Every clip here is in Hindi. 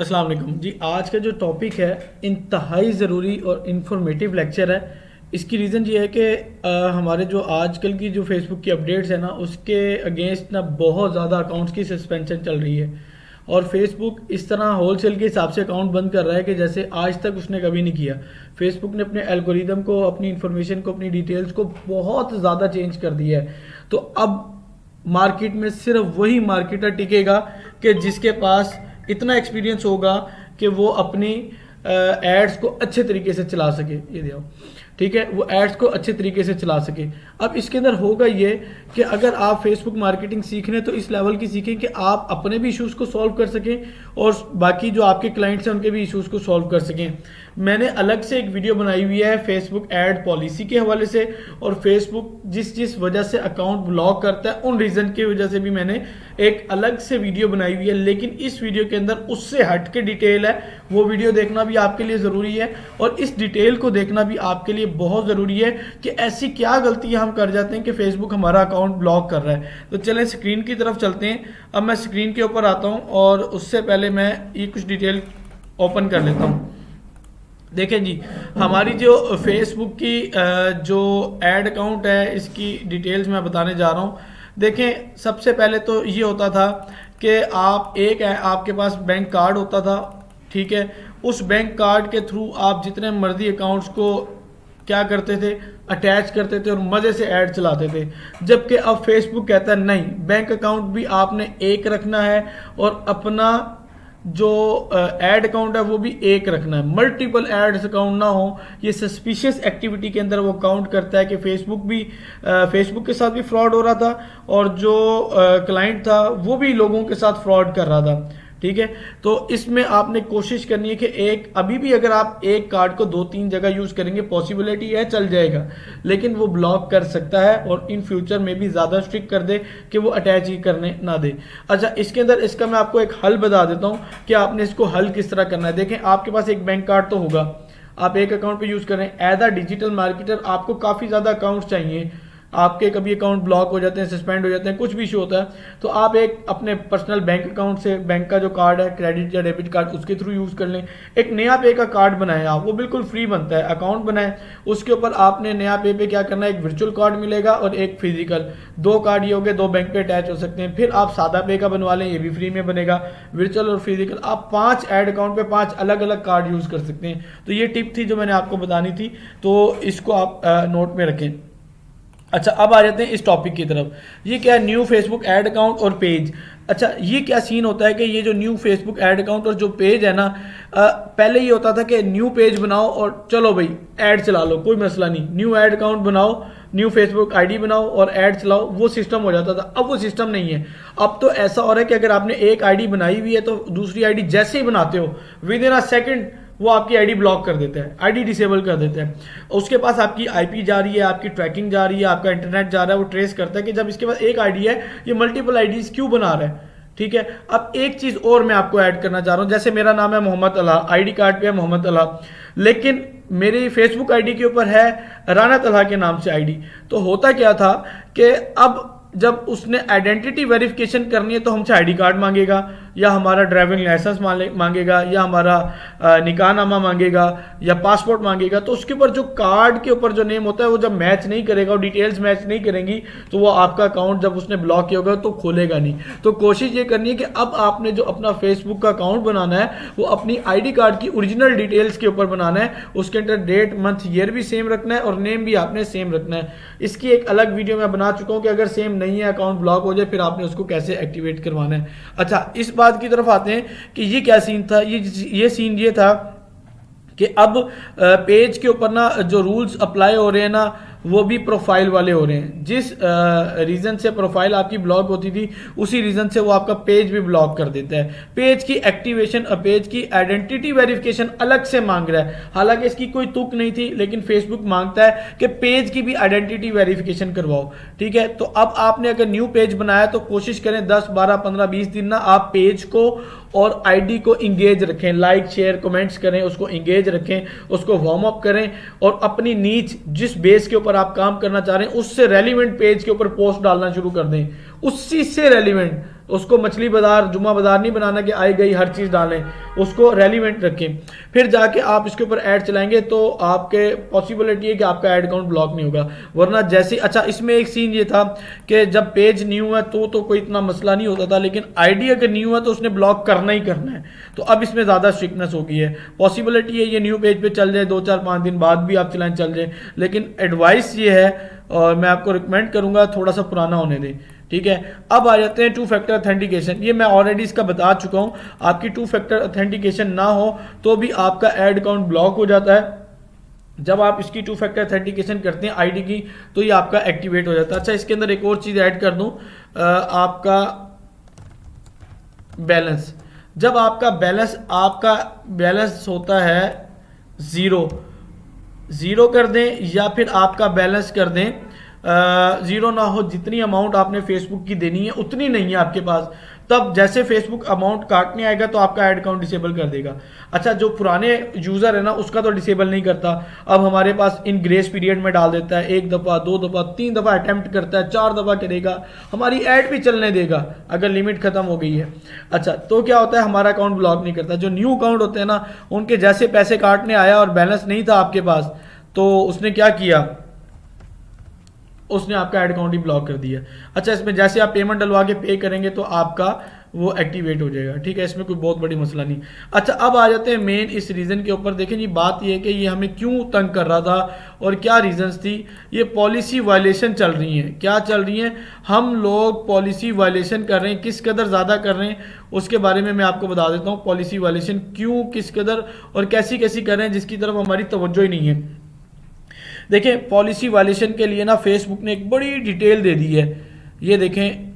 अस्सलाम वालेकुम जी। आज का जो टॉपिक है इंतहाई ज़रूरी और इन्फॉर्मेटिव लेक्चर है। इसकी रीज़न ये है कि हमारे जो आजकल की जो फेसबुक की अपडेट्स है ना, उसके अगेंस्ट ना बहुत ज़्यादा अकाउंट्स की सस्पेंशन चल रही है। और फेसबुक इस तरह होलसेल के हिसाब से अकाउंट बंद कर रहा है कि जैसे आज तक उसने कभी नहीं किया। फेसबुक ने अपने एल्गोरिदम को, अपनी इन्फॉर्मेशन को, अपनी डिटेल्स को बहुत ज़्यादा चेंज कर दिया है। तो अब मार्केट में सिर्फ वही मार्केटर टिकेगा कि जिसके पास इतना एक्सपीरियंस होगा कि वो अपनी एड्स को अच्छे तरीके से चला सके। ये देखो, ठीक है, वो एड्स को अच्छे तरीके से चला सके। अब इसके अंदर होगा ये कि अगर आप फेसबुक मार्केटिंग सीख रहे हैं तो इस लेवल की सीखें कि आप अपने भी इश्यूज़ को सॉल्व कर सकें और बाकी जो आपके क्लाइंट्स हैं उनके भी इश्यूज़ को सॉल्व कर सकें। मैंने अलग से एक वीडियो बनाई हुई है फेसबुक एड पॉलिसी के हवाले से, और फेसबुक जिस जिस वजह से अकाउंट ब्लॉक करता है उन रीज़न की वजह से भी मैंने एक अलग से वीडियो बनाई हुई है। लेकिन इस वीडियो के अंदर उससे हट के डिटेल है, वो वीडियो देखना भी आपके लिए ज़रूरी है और इस डिटेल को देखना भी आपके लिए बहुत ज़रूरी है कि ऐसी क्या गलती हम कर जाते हैं कि फेसबुक हमारा अकाउंट ब्लॉक कर रहा है। तो चलें स्क्रीन की तरफ चलते हैं। अब मैं स्क्रीन के ऊपर आता हूं और उससे पहले मैं ये कुछ डिटेल ओपन कर लेता हूं। देखें जी, हमारी जो फेसबुक की जो एड अकाउंट है इसकी डिटेल्स मैं बताने जा रहा हूँ। देखें, सबसे पहले तो ये होता था कि आपके पास बैंक कार्ड होता था, ठीक है। उस बैंक कार्ड के थ्रू आप जितने मर्जी अकाउंट्स को क्या करते थे, अटैच करते थे और मज़े से ऐड चलाते थे। जबकि अब फेसबुक कहता है नहीं, बैंक अकाउंट भी आपने एक रखना है और अपना जो एड अकाउंट है वो भी एक रखना है। मल्टीपल एड्स अकाउंट ना हो। ये सस्पिशियस एक्टिविटी के अंदर वो काउंट करता है कि फेसबुक के साथ भी फ्रॉड हो रहा था और जो क्लाइंट था वो भी लोगों के साथ फ्रॉड कर रहा था, ठीक है। तो इसमें आपने कोशिश करनी है कि अभी भी अगर आप एक कार्ड को 2-3 जगह यूज करेंगे, पॉसिबिलिटी है चल जाएगा, लेकिन वो ब्लॉक कर सकता है और इन फ्यूचर में भी ज्यादा स्ट्रिक्ट कर दे कि वो अटैच ही करने ना दे। अच्छा, इसके अंदर इसका मैं आपको एक हल बता देता हूं कि आपने इसको हल किस तरह करना है। देखें, आपके पास एक बैंक कार्ड तो होगा, आप एक अकाउंट पे यूज कर रहे हैं। एज अ डिजिटल मार्केटर आपको काफी ज्यादा अकाउंट चाहिए। आपके कभी अकाउंट ब्लॉक हो जाते हैं, सस्पेंड हो जाते हैं, कुछ भी इशू होता है, तो आप एक अपने पर्सनल बैंक अकाउंट से बैंक का जो कार्ड है, क्रेडिट या डेबिट कार्ड, उसके थ्रू यूज कर लें। एक नया पे का कार्ड बनाएं आप, वो बिल्कुल फ्री बनता है। अकाउंट बनाएं, उसके ऊपर आपने नया पे क्या करना है, एक वर्चुअल कार्ड मिलेगा और एक फिजिकल। 2 कार्ड ये हो गए, 2 बैंक पे अटैच हो सकते हैं। फिर आप सादा पे का बनवा लें, ये भी फ्री में बनेगा, वर्चुअल और फिजिकल। आप 5 एड अकाउंट पे 5 अलग अलग कार्ड यूज कर सकते हैं। तो ये टिप थी जो मैंने आपको बतानी थी, तो इसको आप नोट में रखें। अच्छा, अब आ जाते हैं इस टॉपिक की तरफ। ये क्या है, न्यू फेसबुक ऐड अकाउंट और पेज। अच्छा, ये क्या सीन होता है कि ये जो न्यू फेसबुक ऐड अकाउंट और जो पेज है ना, पहले ये होता था कि न्यू पेज बनाओ और चलो भाई ऐड चला लो, कोई मसला नहीं। न्यू ऐड अकाउंट बनाओ, न्यू फेसबुक आईडी बनाओ और ऐड चलाओ, वो सिस्टम हो जाता था। अब वो सिस्टम नहीं है। अब तो ऐसा हो रहा है कि अगर आपने एक आईडी बनाई हुई है तो दूसरी आईडी जैसे ही बनाते हो, विद इन अ सेकेंड वो आपकी आईडी ब्लॉक कर देता है, आईडी डिसेबल कर देता है। उसके पास आपकी आईपी जा रही है, आपकी ट्रैकिंग जा रही है, आपका इंटरनेट जा रहा है। वो ट्रेस करता है कि जब इसके पास एक आईडी है, ये मल्टीपल आईडीज क्यों बना रहा है, ठीक है। अब एक चीज और मैं आपको ऐड करना चाह रहा हूं। जैसे मेरा नाम है मोहम्मद अला, आईडी कार्ड पे है मोहम्मद अला, लेकिन मेरी फेसबुक आईडी के ऊपर है राना तलहा के नाम से आईडी। तो होता क्या था कि अब जब उसने आइडेंटिटी वेरिफिकेशन करनी है तो हमसे आईडी कार्ड मांगेगा, या हमारा ड्राइविंग लाइसेंस मांगेगा, या हमारा निकाहनामा मांगेगा, या पासपोर्ट मांगेगा। तो उसके ऊपर जो कार्ड के ऊपर जो नेम होता है वो जब मैच नहीं करेगा और डिटेल्स मैच नहीं करेंगी तो वो आपका अकाउंट जब उसने ब्लॉक किया होगा तो खोलेगा नहीं। तो कोशिश ये करनी है कि अब आपने जो अपना फेसबुक का अकाउंट बनाना है वो अपनी आईडी कार्ड की ओरिजिनल डिटेल्स के ऊपर बनाना है। उसके अंदर डेट, मंथ, ईयर भी सेम रखना है और नेम भी आपने सेम रखना है। इसकी एक अलग वीडियो मैं बना चुका हूं कि अगर सेम नहीं है, अकाउंट ब्लॉक हो जाए, फिर आपने उसको कैसे एक्टिवेट करवाना है। अच्छा, इस बात की तरफ आते हैं कि ये क्या सीन था। ये सीन ये था कि अब पेज के ऊपर ना जो रूल्स अप्लाई हो रहे हैं ना, वो भी प्रोफाइल वाले हो रहे हैं। जिस रीजन से प्रोफाइल आपकी ब्लॉक होती थी उसी रीजन से वो आपका पेज भी ब्लॉक कर देता है। पेज की एक्टिवेशन, पेज की आइडेंटिटी वेरिफिकेशन अलग से मांग रहा है। हालांकि इसकी कोई तुक नहीं थी, लेकिन फेसबुक मांगता है कि पेज की भी आइडेंटिटी वेरिफिकेशन करवाओ, ठीक है। तो अब आपने अगर न्यू पेज बनाया तो कोशिश करें 10, 12, 15, 20 दिन ना आप पेज को और आईडी को इंगेज रखें, लाइक, शेयर, कमेंट्स करें, उसको इंगेज रखें, उसको वार्म अप करें और अपनी नीच जिस बेस के ऊपर आप काम करना चाह रहे हैं उससे रेलिवेंट पेज के ऊपर पोस्ट डालना शुरू कर दें। उसी से रेलिवेंट उसको मछली बाजार जुमा बाजार नहीं बनाना कि आई गई हर चीज़ डालें, उसको रेलिवेंट रखें। फिर जाके आप इसके ऊपर ऐड चलाएंगे तो आपके पॉसिबिलिटी है कि आपका ऐड अकाउंट ब्लॉक नहीं होगा। वरना जैसे अच्छा इसमें एक सीन ये था कि जब पेज न्यू है तो कोई इतना मसला नहीं होता था, लेकिन आईडी अगर न्यू है तो उसने ब्लॉक करना ही करना है। तो अब इसमें ज़्यादा स्ट्रिक्टनेस हो गई है। पॉसिबिलिटी है ये न्यू पेज पे चल जाए, 2-4-5 दिन बाद भी आप चलाएं चल जाए, लेकिन एडवाइस ये है और मैं आपको रिकमेंड करूंगा थोड़ा सा पुराना होने दें। ठीक है, अब आ जाते हैं टू फैक्टर ऑथेंटिकेशन। ये मैं ऑलरेडी इसका बता चुका हूं, आपकी टू फैक्टर ऑथेंटिकेशन ना हो तो भी आपका ऐड अकाउंट ब्लॉक हो जाता है। जब आप इसकी टू फैक्टर ऑथेंटिकेशन करते हैं आईडी की तो ये आपका एक्टिवेट हो जाता है। अच्छा इसके अंदर एक और चीज़ ऐड कर दूं, आपका बैलेंस। जब आपका बैलेंस होता है ज़ीरो कर दें या फिर आपका बैलेंस कर दें ज़ीरो ना हो, जितनी अमाउंट आपने फेसबुक की देनी है उतनी नहीं है आपके पास, तब जैसे फेसबुक अमाउंट काटने आएगा तो आपका ऐड अकाउंट डिसेबल कर देगा। अच्छा जो पुराने यूज़र है ना उसका तो डिसेबल नहीं करता, अब हमारे पास इन ग्रेस पीरियड में डाल देता है, 1 दफ़ा 2 दफ़ा 3 दफ़ा अटैम्प्ट करता है, 4 दफ़ा करेगा, हमारी ऐड भी चलने देगा अगर लिमिट ख़त्म हो गई है। अच्छा तो क्या होता है, हमारा अकाउंट ब्लॉक नहीं करता। जो न्यू अकाउंट होते हैं ना उनके जैसे पैसे काटने आया और बैलेंस नहीं था आपके पास तो उसने क्या किया, उसने आपका ऐड अकाउंट ही ब्लॉक कर दिया। अच्छा इसमें जैसे आप पेमेंट डलवा के पे करेंगे तो आपका वो एक्टिवेट हो जाएगा। ठीक है, इसमें कोई बहुत बड़ी मसला नहीं। अच्छा अब आ जाते हैं मेन इस रीज़न के ऊपर। देखें जी बात ये है कि ये हमें क्यों तंग कर रहा था और क्या रीजंस थी। ये पॉलिसी वायलेशन चल रही हैं। क्या चल रही हैं, हम लोग पॉलिसी वायलेशन कर रहे हैं, किस कदर ज़्यादा कर रहे हैं उसके बारे में मैं आपको बता देता हूँ। पॉलिसी वायलेशन क्यों, किस कदर और कैसी कैसी कर रहे हैं जिसकी तरफ हमारी तवज्जो ही नहीं है। देखें पॉलिसी वायलेशन के लिए ना फेसबुक ने एक बड़ी डिटेल दे दी है। ये देखें,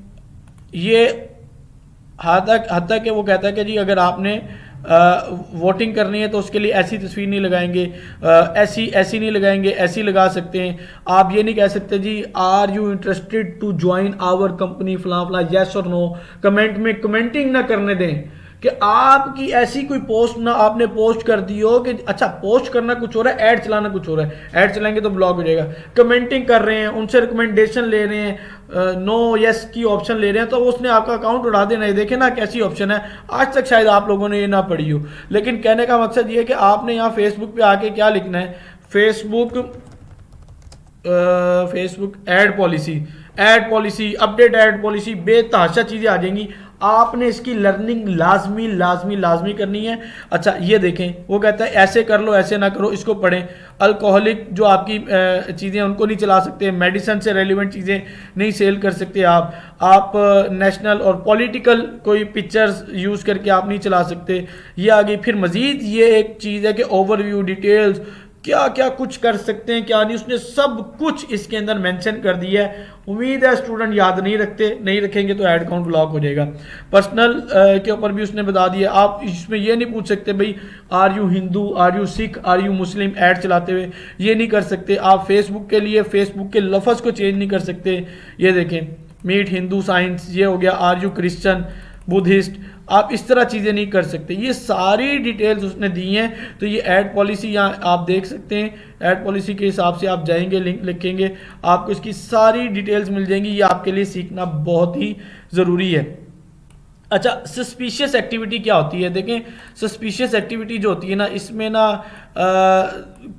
ये हद तक वो कहता है कि जी अगर आपने वोटिंग करनी है तो उसके लिए ऐसी तस्वीर नहीं लगाएंगे, ऐसी नहीं लगाएंगे, ऐसी लगा सकते हैं। आप ये नहीं कह सकते जी are you interested to join our company फला फला, येस और नो। कमेंट में कमेंटिंग ना करने दें कि आपकी ऐसी कोई पोस्ट ना आपने पोस्ट कर दी हो कि अच्छा पोस्ट करना कुछ हो रहा है, ऐड चलाना कुछ हो रहा है। ऐड चलाएंगे तो ब्लॉक हो जाएगा। कमेंटिंग कर रहे हैं, उनसे रिकमेंडेशन ले रहे हैं, नो यस की ऑप्शन ले रहे हैं, तो उसने आपका अकाउंट उड़ा देना है। देखे ना कैसी ऑप्शन है, आज तक शायद आप लोगों ने ये ना पढ़ी हो। लेकिन कहने का मकसद ये है कि आपने यहाँ फेसबुक पे आके क्या लिखना है, Facebook ad policy update add policy, बेतहाशा चीज़ें आ जाएंगी। आपने इसकी लर्निंग लाजमी करनी है। अच्छा ये देखें, वो कहता है ऐसे कर लो ऐसे ना करो, इसको पढ़ें। अल्कोहलिक जो आपकी चीज़ें उनको नहीं चला सकते, मेडिसिन से रेलिवेंट चीज़ें नहीं सेल कर सकते आप नेशनल और पॉलिटिकल कोई पिक्चर्स यूज़ करके आप नहीं चला सकते। ये आगे फिर मज़ीद ये एक चीज़ है कि ओवरव्यू डिटेल्स क्या क्या कुछ कर सकते हैं क्या नहीं, उसने सब कुछ इसके अंदर मेंशन कर दिया है। उम्मीद है स्टूडेंट याद नहीं रखेंगे तो ऐड अकाउंट ब्लॉक हो जाएगा। पर्सनल के ऊपर भी उसने बता दिया। आप इसमें ये नहीं पूछ सकते भाई are you Hindu, are you Sikh, are you Muslim ad चलाते हुए, ये नहीं कर सकते। आप फेसबुक के लिए फेसबुक के लफ्ज़ को चेंज नहीं कर सकते। ये देखें मीट हिंदू साइंस, ये हो गया आर यू क्रिश्चियन बुद्धिस्ट, आप इस तरह चीज़ें नहीं कर सकते। ये सारी डिटेल्स उसने दी हैं। तो ये ऐड पॉलिसी यहाँ आप देख सकते हैं, ऐड पॉलिसी के हिसाब से आप जाएंगे, लिंक लिखेंगे, आपको इसकी सारी डिटेल्स मिल जाएंगी। ये आपके लिए सीखना बहुत ही ज़रूरी है। अच्छा सस्पिशियस एक्टिविटी क्या होती है, देखें सस्पिशियस एक्टिविटी जो होती है ना, इसमें ना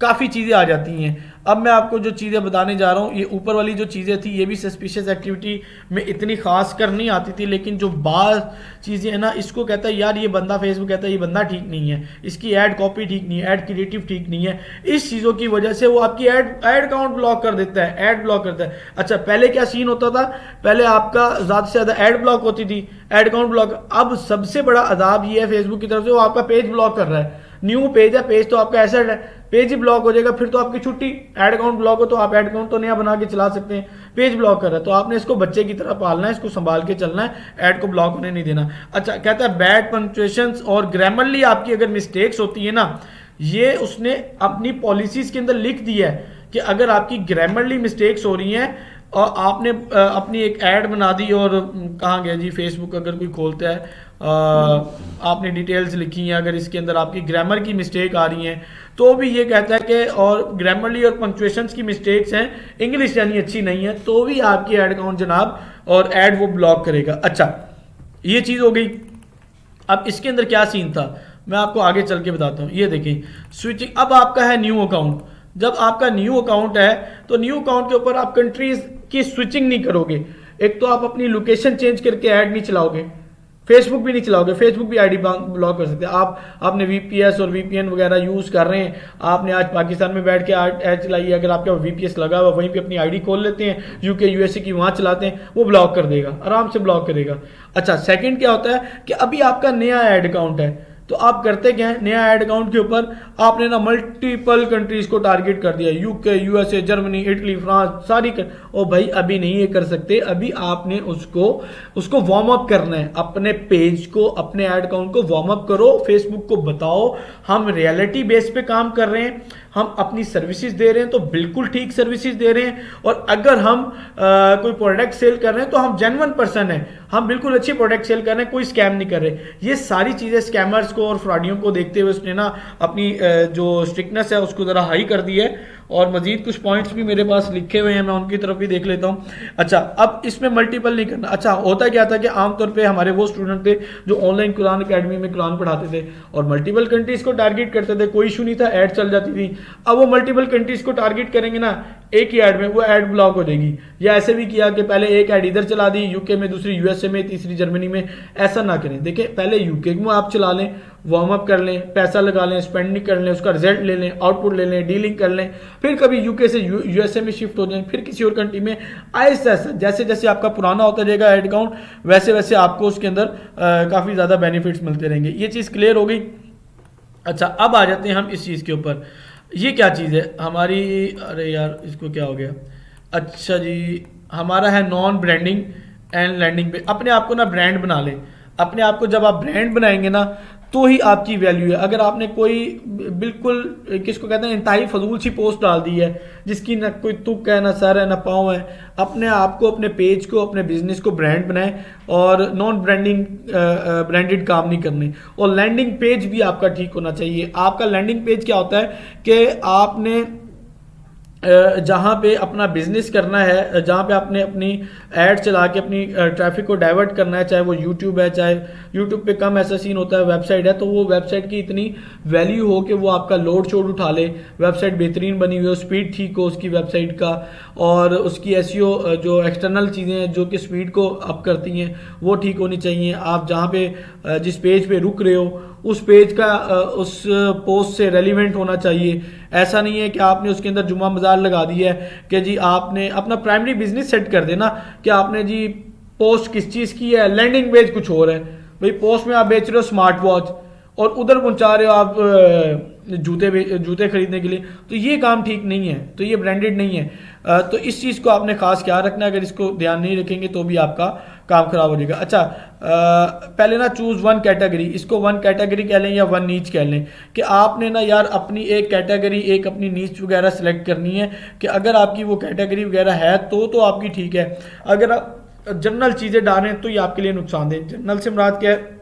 काफ़ी चीज़ें आ जाती हैं। अब मैं आपको जो चीज़ें बताने जा रहा हूँ, ये ऊपर वाली जो चीज़ें थी ये भी सस्पिशियस एक्टिविटी में इतनी खास कर नहीं आती थी, लेकिन जो बाज़ चीज़ें हैं ना, इसको कहता है यार ये बंदा, फेसबुक कहता है ये बंदा ठीक नहीं है, इसकी ऐड कॉपी ठीक नहीं है, ऐड क्रिएटिव ठीक नहीं है, इस चीज़ों की वजह से वो आपकी ऐड अकाउंट ब्लॉक कर देता है, ऐड ब्लॉक करता है। अच्छा पहले क्या सीन होता था, पहले आपका ज़्यादा से ज़्यादा ऐड ब्लॉक होती थी, ऐड अकाउंट ब्लॉक। अब सबसे बड़ा अदाब ये है फेसबुक की तरफ से, वो आपका पेज ब्लॉक कर रहा है। न्यू पेज है, पेज तो आपका एसेट है, पेज ही ब्लॉक हो जाएगा, फिर तो आपकी छुट्टी। ऐड अकाउंट ब्लॉक हो तो आप ऐड अकाउंट तो नया बना के चला सकते हैं, पेज ब्लॉक कर रहा है तो आपने इसको बच्चे की तरह पालना है, इसको संभाल के चलना है, ऐड को ब्लॉक होने नहीं देना। अच्छा कहता है बैड पंक्चुएशंस और ग्रामरली आपकी अगर मिस्टेक्स होती है ना, ये उसने अपनी पॉलिसीज के अंदर लिख दिया है कि अगर आपकी ग्रामरली मिस्टेक्स हो रही हैं और आपने अपनी एक ऐड बना दी और कहाँ गया जी, फेसबुक अगर कोई खोलता है, आपने डिटेल्स लिखी हैं, अगर इसके अंदर आपकी ग्रामर की मिस्टेक आ रही हैं तो भी ये कहता है कि, और ग्रामरली और पंक्चुएशंस की मिस्टेक्स हैं, इंग्लिश यानी अच्छी नहीं है, तो भी आपकी ऐड अकाउंट जनाब और ऐड वो ब्लॉक करेगा। अच्छा ये चीज़ हो गई। अब इसके अंदर क्या सीन था मैं आपको आगे चल के बताता हूँ। ये देखें स्विचिंग, अब आपका है न्यू अकाउंट। जब आपका न्यू अकाउंट है तो न्यू अकाउंट के ऊपर आप कंट्रीज की स्विचिंग नहीं करोगे। एक तो आप अपनी लोकेशन चेंज करके ऐड नहीं चलाओगे, फेसबुक भी नहीं चलाओगे, फेसबुक भी आईडी ब्लॉक कर सकते हैं आप। आपने वीपीएस और वीपीएन वगैरह यूज़ कर रहे हैं, आपने आज पाकिस्तान में बैठ के ऐड चलाई है, अगर आपके वीपीएस लगा हुआ वहीं पे अपनी आईडी खोल लेते हैं, यूके यूएसए की वहाँ चलाते हैं, वो ब्लॉक कर देगा, आराम से ब्लॉक करेगा। अच्छा, सेकंड क्या होता है कि अभी आपका नया ऐड अकाउंट है तो आप करते क्या है, नया ऐड अकाउंट के ऊपर आपने ना मल्टीपल कंट्रीज को टारगेट कर दिया, UK USA Germany Italy France सारी ओ भाई अभी नहीं ये कर सकते, अभी आपने उसको वार्म अप करना है। अपने पेज को, अपने ऐड अकाउंट को वार्म अप करो, फेसबुक को बताओ हम रियलिटी बेस पे काम कर रहे हैं, हम अपनी सर्विसेज दे रहे हैं तो बिल्कुल ठीक सर्विसेज दे रहे हैं, और अगर हम कोई प्रोडक्ट सेल कर रहे हैं तो हम जेन्युइन पर्सन हैं, हम बिल्कुल अच्छी प्रोडक्ट सेल कर रहे हैं, कोई स्कैम नहीं कर रहे। ये सारी चीजें स्कैमर्स को और फ्रॉडियों को देखते हुए उसने ना अपनी जो स्ट्रिक्टनेस है उसको जरा हाई कर दी है, और मजीद कुछ पॉइंट्स भी मेरे पास लिखे हुए हैं, मैं उनकी तरफ भी देख लेता हूँ। अच्छा, अब इसमें मल्टीपल नहीं करना। अच्छा, होता क्या था कि आमतौर पे हमारे वो स्टूडेंट थे जो ऑनलाइन कुरान अकेडमी में कुरान पढ़ाते थे और मल्टीपल कंट्रीज को टारगेट करते थे, कोई इशू नहीं था, ऐड चल जाती थी। अब वो मल्टीपल कंट्रीज को टारगेट करेंगे ना एक ही ऐड में, वो ऐड ब्लॉक हो जाएगी। या ऐसे भी किया कि पहले एक ऐड इधर चला दी यूके में, दूसरी यूएसए में, तीसरी जर्मनी में। ऐसा ना करें। देखिए, पहले यूके में आप चला लें, वार्म अप कर लें, पैसा लगा लें, स्पेंडिंग कर लें, उसका रिजल्ट ले लें, आउटपुट ले लें, डीलिंग कर लें, फिर कभी यूके से यूएसए में शिफ्ट हो जाएं, फिर किसी और कंट्री में। ऐसा ऐसा जैसे जैसे आपका पुराना होता जाएगा ऐड अकाउंट, वैसे वैसे आपको उसके अंदर काफ़ी ज़्यादा बेनिफिट्स मिलते रहेंगे। ये चीज़ क्लियर हो गई। अच्छा, अब आ जाते हैं हम इस चीज़ के ऊपर। ये क्या चीज़ है हमारी, अरे यार इसको क्या हो गया। अच्छा जी, हमारा है नॉन ब्रांडिंग एंड लैंडिंग पे। अपने आप को ना ब्रांड बना लें। अपने आप को जब आप ब्रांड बनाएंगे ना तो ही आपकी वैल्यू है। अगर आपने कोई बिल्कुल किसको कहते हैं इंतहाई फजूल सी पोस्ट डाल दी है जिसकी ना कोई तुक है, ना सर है, ना पाँव है, अपने आप को, अपने पेज को, अपने बिजनेस को ब्रांड बनाएं और नॉन ब्रांडेड काम नहीं करने। और लैंडिंग पेज भी आपका ठीक होना चाहिए। आपका लैंडिंग पेज क्या होता है कि आपने जहाँ पे अपना बिजनेस करना है, जहाँ पे आपने अपनी ऐड चला के अपनी ट्रैफिक को डाइवर्ट करना है, चाहे वो यूट्यूब है, चाहे यूट्यूब पे कम ऐसा सीन होता है, वेबसाइट है, तो वो वेबसाइट की इतनी वैल्यू हो कि वो आपका लोड शोड उठा ले, वेबसाइट बेहतरीन बनी हुई हो, स्पीड ठीक हो उसकी वेबसाइट का, और उसकी एसईओ जो एक्सटर्नल चीज़ें हैं जो कि स्पीड को अप करती हैं वो ठीक होनी चाहिए। आप जहाँ पे जिस पेज पे रुक रहे हो उस पेज का उस पोस्ट से रेलिवेंट होना चाहिए। ऐसा नहीं है कि आपने उसके अंदर जुम्मा बाजार लगा दिया है कि जी आपने अपना प्राइमरी बिजनेस सेट कर देना कि आपने जी पोस्ट किस चीज़ की है, लैंडिंग पेज कुछ और है। भाई पोस्ट में आप बेच रहे हो स्मार्ट वॉच और उधर पहुंचा रहे हो आप जूते खरीदने के लिए, तो ये काम ठीक नहीं है, तो ये ब्रांडेड नहीं है। तो इस चीज़ को आपने खास ख्याल रखना है। अगर इसको ध्यान नहीं रखेंगे तो भी आपका काम खराब हो जाएगा। अच्छा, पहले ना चूज वन कैटेगरी, इसको वन कैटेगरी कह लें या वन नीच कह लें, कि आपने ना यार अपनी एक कैटेगरी, एक अपनी नीच वगैरह सेलेक्ट करनी है कि अगर आपकी वो कैटेगरी वगैरह है तो आपकी ठीक है। अगर आप जनरल चीज़ें डालें तो ये आपके लिए नुकसानदेह। जनरल से मुराद क्या है,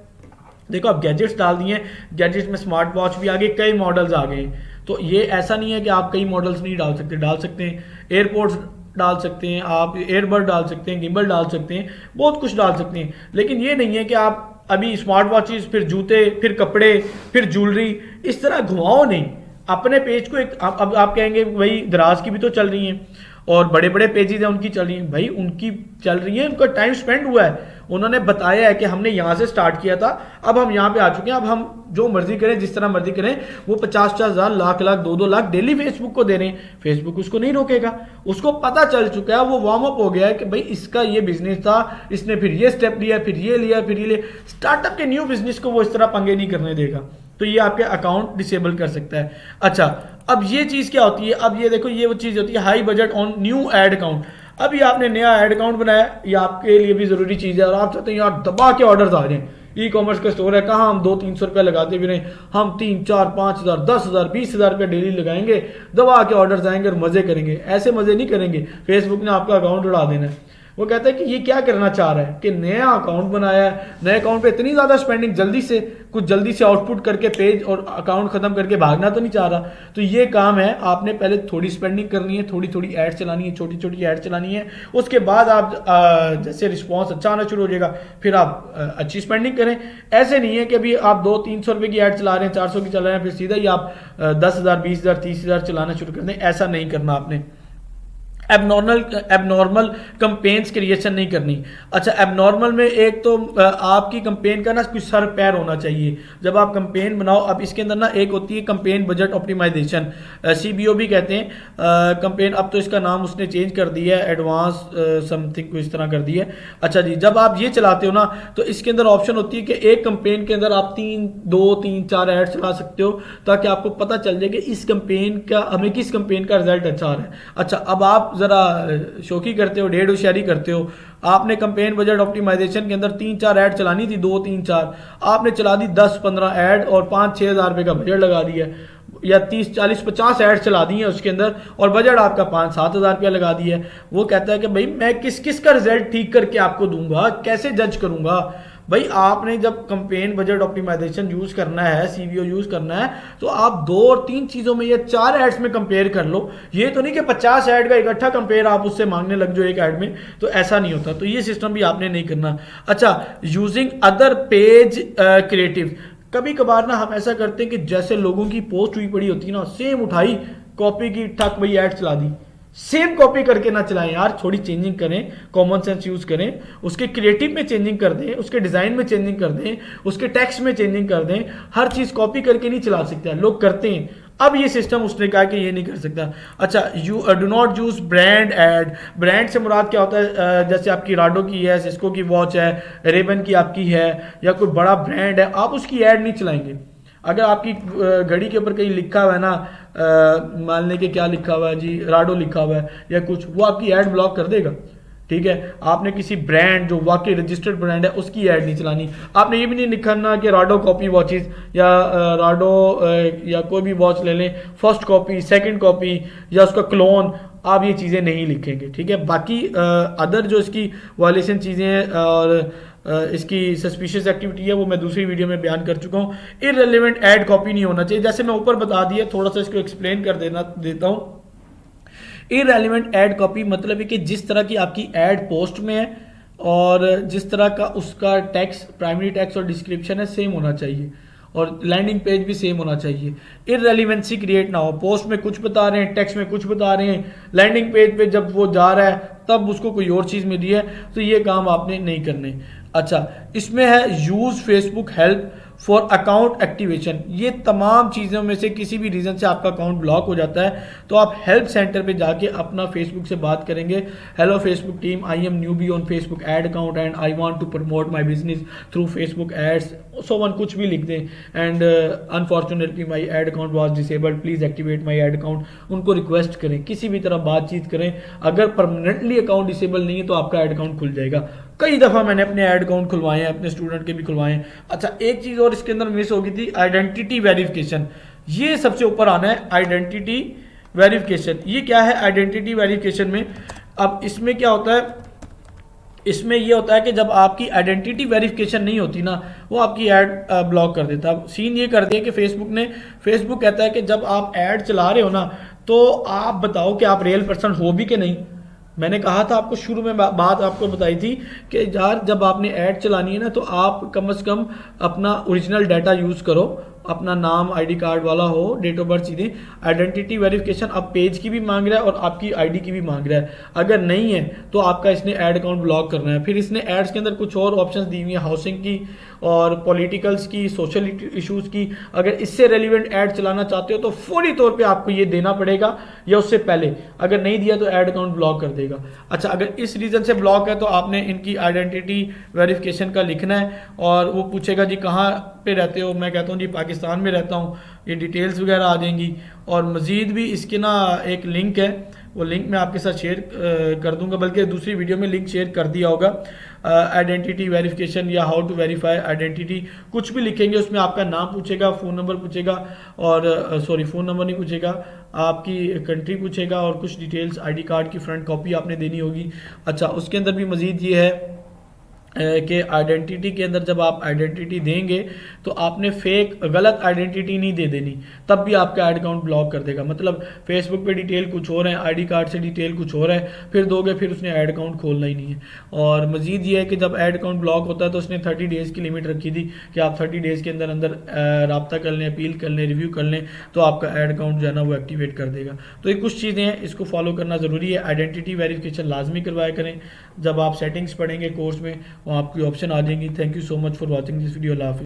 देखो आप गैजेट्स डाल दिए, गैजेट्स में स्मार्ट वॉच भी आ गए, कई मॉडल्स आ गए, तो ये ऐसा नहीं है कि आप कई मॉडल्स नहीं डाल सकते, डाल सकते हैं। एयरपोर्ट्स डाल सकते हैं, आप एयरबड डाल सकते हैं, गिम्बल डाल सकते हैं, बहुत कुछ डाल सकते हैं। लेकिन ये नहीं है कि आप अभी स्मार्ट वॉचेस, फिर जूते, फिर कपड़े, फिर ज्वेलरी, इस तरह घुमाओ नहीं अपने पेज को। एक अब आप कहेंगे भाई दराज की भी तो चल रही हैं और बड़े बड़े पेजेस हैं उनकी चल रही हैं। भाई उनकी चल रही है, उनका टाइम स्पेंड हुआ है, उन्होंने बताया है कि हमने यहाँ से स्टार्ट किया था, अब हम यहाँ पे आ चुके हैं, अब हम जो मर्जी करें, जिस तरह मर्जी करें। वो 50-50 हज़ार, लाख लाख, 2-2 लाख डेली फेसबुक को दे रहे हैं, फेसबुक उसको नहीं रोकेगा। उसको पता चल चुका है, वो वार्म अप हो गया है कि भाई इसका ये बिजनेस था, इसने फिर ये स्टेप लिया, फिर ये लिया, फिर ये लिया। स्टार्टअप के न्यू बिजनेस को वो इस तरह पंगे नहीं करने देगा, तो ये आपके अकाउंट डिसेबल कर सकता है। अच्छा, अब ये चीज़ क्या होती है, अब ये देखो, ये वो चीज़ होती है high budget on new ad account. अभी आपने नया एड अकाउंट बनाया, ये आपके लिए भी ज़रूरी चीज़ है और आप चाहते हैं यार दबा के ऑर्डर्स आ जाएं। ई कॉमर्स का स्टोर है, कहाँ हम 200-300 रुपये लगाते भी रहें, हम 3-4-5 हज़ार, 10,000, 20,000 रुपये डेली लगाएंगे, दबा के ऑर्डर्स आएंगे और मज़े करेंगे। ऐसे मज़े नहीं करेंगे, फेसबुक ने आपका अकाउंट उड़ा देना है। वो कहता है कि ये क्या करना चाह रहा है कि नया अकाउंट बनाया है, नए अकाउंट पे इतनी ज़्यादा स्पेंडिंग, कुछ जल्दी से आउटपुट करके पेज और अकाउंट ख़त्म करके भागना तो नहीं चाह रहा। तो ये काम है, आपने पहले थोड़ी स्पेंडिंग करनी है, थोड़ी थोड़ी ऐड चलानी है, छोटी छोटी ऐड चलानी है, उसके बाद आप जैसे रिस्पॉन्स अच्छा आना शुरू हो जाएगा फिर आप अच्छी स्पेंडिंग करें। ऐसे नहीं है कि अभी आप 200-300 रुपये की ऐड चला रहे हैं, 400 की चला रहे हैं, फिर सीधा ही आप 10,000, 20,000, 30,000 चलाना शुरू कर दें। ऐसा नहीं करना आपने। एबनॉर्मल कंपेन्स क्रिएशन नहीं करनी। अच्छा, एबनॉर्मल में एक तो आपकी कंपेन का ना कुछ सर पैर होना चाहिए जब आप कंपेन बनाओ। अब इसके अंदर ना एक होती है कंपेन बजट ऑप्टिमाइजेशन, CBO भी कहते हैं कंपेन। अब तो इसका नाम उसने चेंज कर दिया है, एडवांस समथिंग को इस तरह कर दिया है। अच्छा जी, जब आप ये चलाते हो ना तो इसके अंदर ऑप्शन होती है कि एक कंपेन के अंदर आप 2-3-4 ऐड चला सकते हो, ताकि आपको पता चल जाए कि इस कंपेन का हमें किस कंपेन का रिजल्ट अच्छा आ रहा है। अच्छा, अब आप जरा शौकी करते हो, ढेर होशियारी करते हो। आपने कंपेन बजट ऑप्टिमाइजेशन के अंदर 3-4 ऐड चलानी थी, 2-3-4 आपने चला दी, 10-15 ऐड और 5-6 हज़ार रुपये का बजट लगा दिया, या 30-40-50 ऐड चला दी है उसके अंदर और बजट आपका 5-7 हज़ार रुपया लगा दिया है। वो कहता है कि भाई मैं किस किस का रिजल्ट ठीक करके आपको दूंगा, कैसे जज करूंगा। भाई आपने जब कंपेन बजट ऑप्टिमाइजेशन यूज करना है, CBO यूज करना है, तो आप 2 और 3 चीजों में या 4 एड्स में कंपेयर कर लो। ये तो नहीं कि 50 ऐड का इकट्ठा कंपेयर आप उससे मांगने लग जाओ एक ऐड में, तो ऐसा नहीं होता। तो ये सिस्टम भी आपने नहीं करना। अच्छा, यूजिंग अदर पेज क्रिएटिव, कभी कभार ना हम ऐसा करते हैं कि जैसे लोगों की पोस्ट हुई पड़ी होती है ना, सेम उठाई, कॉपी की, ठक भाई ऐड चला दी। सेम कॉपी करके ना चलाएं यार, थोड़ी चेंजिंग करें, कॉमन सेंस यूज करें, उसके क्रिएटिव में चेंजिंग कर दें, उसके डिजाइन में चेंजिंग कर दें, उसके टेक्स्ट में चेंजिंग कर दें। हर चीज कॉपी करके नहीं चला सकते, लोग करते हैं। अब ये सिस्टम उसने कहा कि ये नहीं कर सकता। अच्छा, you do not use brand add. Brand से मुराद क्या होता है, जैसे आपकी राडो की है, सिस्को की वॉच है, रेबन की आपकी है, या कोई बड़ा ब्रांड है, आप उसकी ऐड नहीं चलाएंगे। अगर आपकी घड़ी के ऊपर कहीं लिखा हुआ है ना, मान लें कि क्या लिखा हुआ है जी, राडो लिखा हुआ है या कुछ, वो आपकी ऐड ब्लॉक कर देगा। ठीक है, आपने किसी ब्रांड जो वाकई रजिस्टर्ड ब्रांड है उसकी ऐड नहीं चलानी। आपने ये भी नहीं लिखना कि राडो कॉपी वॉचेस या राडो या कोई भी वॉच ले लें, फर्स्ट कॉपी, सेकंड कॉपी या उसका क्लोन, आप ये चीज़ें नहीं लिखेंगे। ठीक है, बाकी अदर जो इसकी वायलेशन चीज़ें हैं और इसकी सस्पिशियस एक्टिविटी है वो मैं दूसरी वीडियो में बयान कर चुका हूँ। इररिलेवेंट ऐड कॉपी नहीं होना चाहिए, जैसे मैं ऊपर बता दिया, थोड़ा सा इसको एक्सप्लेन कर देता हूँ। इररिलेवेंट ऐड कॉपी मतलब है कि जिस तरह की आपकी ऐड पोस्ट में है और जिस तरह का उसका टेक्स्ट, प्राइमरी टेक्स्ट और डिस्क्रिप्शन है, सेम होना चाहिए और लैंडिंग पेज भी सेम होना चाहिए। इररिलेवेंसी क्रिएट ना हो, पोस्ट में कुछ बता रहे हैं, टेक्स्ट में कुछ बता रहे हैं, लैंडिंग पेज पे जब वो जा रहा है तब उसको कोई और चीज़ मिली है, तो ये काम आपने नहीं करने। अच्छा, इसमें है use Facebook help for account activation. ये तमाम चीज़ों में से किसी भी रीज़न से आपका अकाउंट ब्लॉक हो जाता है तो आप हेल्प सेंटर पे जाके अपना फेसबुक से बात करेंगे। Hello Facebook team, I am newbie on Facebook ad account and I want to promote my business through Facebook ads, so one कुछ भी लिख दें, and unfortunately my ad account was disabled, please activate my ad account. उनको रिक्वेस्ट करें, किसी भी तरह बातचीत करें। अगर परमानेंटली अकाउंट डिसेबल नहीं है तो आपका एड अकाउंट खुल जाएगा। कई दफ़ा मैंने अपने ऐड अकाउंट खुलवाए हैं, अपने स्टूडेंट के भी खुलवाए हैं। अच्छा, एक चीज़ और इसके अंदर मिस हो गई थी, आइडेंटिटी वेरिफिकेशन। ये सबसे ऊपर आना है, आइडेंटिटी वेरिफिकेशन। ये क्या है आइडेंटिटी वेरिफिकेशन में? अब इसमें क्या होता है, इसमें ये होता है कि जब आपकी आइडेंटिटी वेरिफिकेशन नहीं होती ना, वो आपकी ऐड ब्लॉक कर देता है। सीन ये कर दिया कि फेसबुक कहता है कि जब आप ऐड चला रहे हो ना, तो आप बताओ कि आप रियल पर्सन हो भी कि नहीं। मैंने कहा था आपको शुरू में, बात आपको बताई थी कि यार जब आपने ऐड चलानी है ना, तो आप कम से कम अपना ओरिजिनल डाटा यूज़ करो, अपना नाम आईडी कार्ड वाला हो, डेट ऑफ बर्थ चीज़ें। आइडेंटिटी वेरिफिकेशन अब पेज की भी मांग रहा है और आपकी आईडी की भी मांग रहा है। अगर नहीं है तो आपका इसने ऐड अकाउंट ब्लॉक करना है। फिर इसने एड्स के अंदर कुछ और ऑप्शंस दी हुई हैं, हाउसिंग की और पॉलिटिकल्स की, सोशल इशूज़ की। अगर इससे रेलिवेंट ऐड चलाना चाहते हो तो फौरी तौर पे आपको ये देना पड़ेगा या उससे पहले, अगर नहीं दिया तो ऐड अकाउंट ब्लॉक कर देगा। अच्छा, अगर इस रीज़न से ब्लॉक है तो आपने इनकी आइडेंटिटी वेरिफिकेशन का लिखना है और वो पूछेगा जी कहाँ पे रहते हो, मैं कहता हूँ जी पाकिस्तान में रहता हूँ, ये डिटेल्स वगैरह आ जाएंगी। और मज़ीद भी इसके ना एक लिंक है, वो लिंक मैं आपके साथ शेयर कर दूंगा, बल्कि दूसरी वीडियो में लिंक शेयर कर दिया होगा। आइडेंटिटी वेरिफिकेशन या हाउ टू वेरीफाई आइडेंटिटी, कुछ भी लिखेंगे उसमें आपका नाम पूछेगा, फ़ोन नंबर पूछेगा और सॉरी फ़ोन नंबर नहीं पूछेगा, आपकी कंट्री पूछेगा और कुछ डिटेल्स, आईडी कार्ड की फ्रंट कॉपी आपने देनी होगी। अच्छा, उसके अंदर भी मज़ीद ये है कि आइडेंटिटी के अंदर जब आप आइडेंटिटी देंगे तो आपने फेक गलत आइडेंटिटी नहीं दे देनी, तब भी आपका ऐड अकाउंट ब्लॉक कर देगा। मतलब फेसबुक पे डिटेल कुछ और है, आईडी कार्ड से डिटेल कुछ और है, फिर दोगे फिर उसने ऐड अकाउंट खोलना ही नहीं है। और मजीद ये है कि जब ऐड अकाउंट ब्लॉक होता है तो उसने 30 डेज़ की लिमिट रखी थी कि आप 30 डेज़ के अंदर अंदर रब्ता कर लें, अपील कर लें, रिव्यू कर लें, तो आपका ऐड अकाउंट जो है ना वो एक्टिवेट कर देगा। तो ये कुछ चीज़ें हैं, इसको फॉलो करना ज़रूरी है। आइडेंटिटी वेरिफिकेशन लाजमी करवाया करें। जब आप सेटिंग्स पढ़ेंगे कोर्स में वहाँ आपकी ऑप्शन आ जाएंगी। Thank you so much for watching this video. अल्लाह हाफिज़।